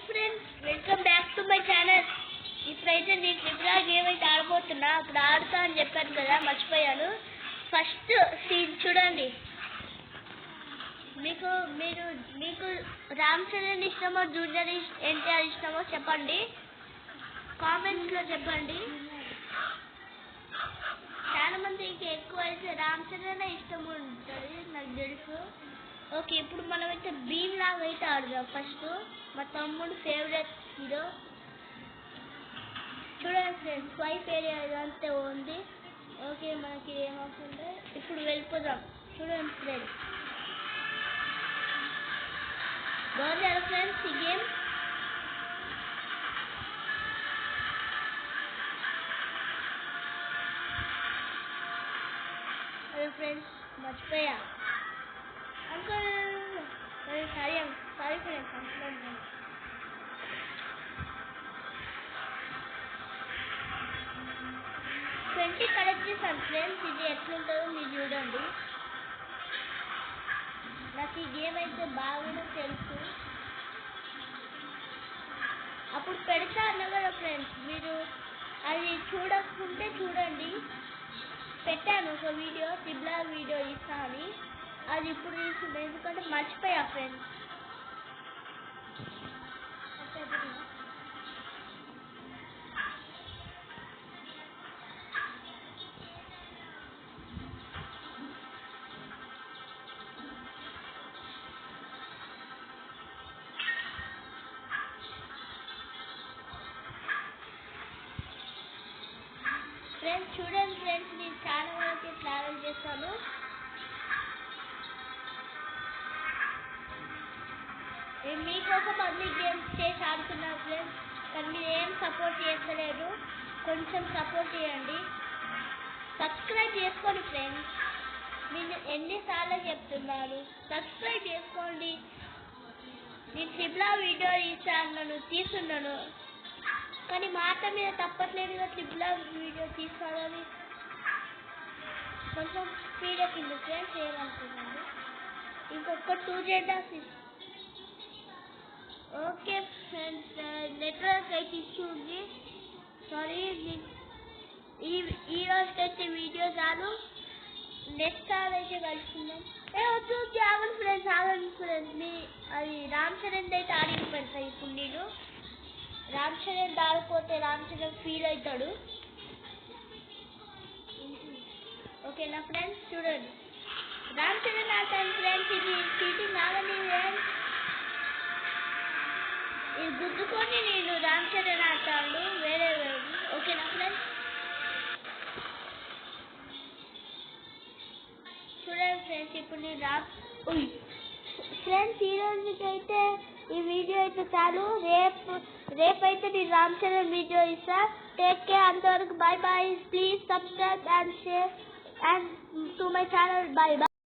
Friends, welcome back to my channel. ఇప్పుడైతే నేను triple R game అయితే ఆడబోతున్నా. అప్పుడు ఆడుతా అని చెప్పాను కదా, మర్చిపోయాను. ఫస్ట్ సీన్ చూడండి. మీకు రామ్ చరణ్ ఇష్టమో జూనియర్ ఎన్టీఆర్ ఇష్టమో చెప్పండి, కామెంట్స్లో చెప్పండి. చాలా మందికి ఎక్కువ అయితే రామ్ చరణ్ ఇష్టం ఉంటుంది, నాకు తెలుసు. ఓకే, ఇప్పుడు మనమైతే భీమ్ లాగా అయితే ఆడదాం. ఫస్ట్ మా తమ్ముడు ఫేవరెట్ హీరో. చూడండి ఫ్రెండ్స్, స్వైప్ ఏరియా ఇదంతా ఉంది. ఓకే, మనకి ఏమవుతుందో ఇప్పుడు వెళ్ళిపోదాం. చూడండి ఫ్రెండ్స్, బాగుంది ఫ్రెండ్స్ ఈ గేమ్. హలో ఫ్రెండ్స్, మర్చిపోయా uncle. Sorry friends, uncle. 20 collect చేశాను ఫ్రెండ్స్. ఇది ఎట్లుంటుందో మీరు చూడండి. నాకు ఈ గేమ్ అయితే బాగా తెలుసు. అప్పుడు పెడతా అన్న కదా ఫ్రెండ్స్, మీరు అది చూడకుంటే చూడండి. పెట్టాను ఒక వీడియో, ట్రిపుల్ ఆర్ వీడియో ఇస్తా అని. అది ఇప్పుడు తీసుకుంటే ఎందుకంటే మర్చిపోయా ఫ్రెండ్స్. ఫ్రెండ్స్ చూడండి ఫ్రెండ్స్, నేను చాలా వరకు ట్రావెల్ చేస్తాను. నేను మీకోసం అన్ని గేమ్స్ చేసి ఆడుతున్నాను ఫ్రెండ్స్, కానీ మీరు ఏం సపోర్ట్ చేస్తలేరు. కొంచెం సపోర్ట్ చేయండి, సబ్స్క్రైబ్ చేసుకోండి ఫ్రెండ్స్. నేను ఎన్నిసార్లు చెప్తున్నాను, సబ్స్క్రైబ్ చేసుకోండి. నేను ట్రిపుల్ ఆర్ వీడియో తీస్తున్నాను, కానీ మాట మీద తప్పట్లేదు. ట్రిపుల్ ఆర్ వీడియో తీసుకోవాలని కొంచెం స్పీడ్ ఎక్కింది ఫ్రెండ్స్, ఏమనుకున్నాను. ఇంకొక 2 జెండాస్. ఓకే ఫ్రెండ్స్, నెట్వర్క్ అయితే ఇష్యూ ఉంది, సారీ. ఈ రోజుకైతే వీడియో చాలు, నెక్స్ట్ సార్ అయితే కలుసుకుందాం. వద్దు ఆగండి ఫ్రెండ్స్, ఆగండి ఫ్రెండ్స్. అది రామ్ చరణ్ అయితే ఆడికి పెడతాయి. ఇప్పుడు నేను రామ్ చరణ్ ఆడిపోతే రామ్ చరణ్ ఫీల్ అవుతాడు. ఓకేనా ఫ్రెండ్స్, చూడండి రామ్ చరణ్ ఆడతాను ఫ్రెండ్స్. ఇది చీటింగ్ ఆగని ఫ్రెండ్స్, ఇది గుద్దుకొని నేను రామ్ చరణ్ ఆడతాడు వేరే. ఓకేనా ఫ్రెండ్స్, చూడండి ఫ్రెండ్స్. ఇప్పుడు నేను ఫ్రెండ్స్, ఈ రోజుకైతే ఈ వీడియో అయితే చాలు. రేపైతే నేను రామ్ చరణ్ వీడియో ఇస్తా. టేక్ కేర్, అంతవరకు bye bye. Please subscribe and share and to my channel. Bye bye.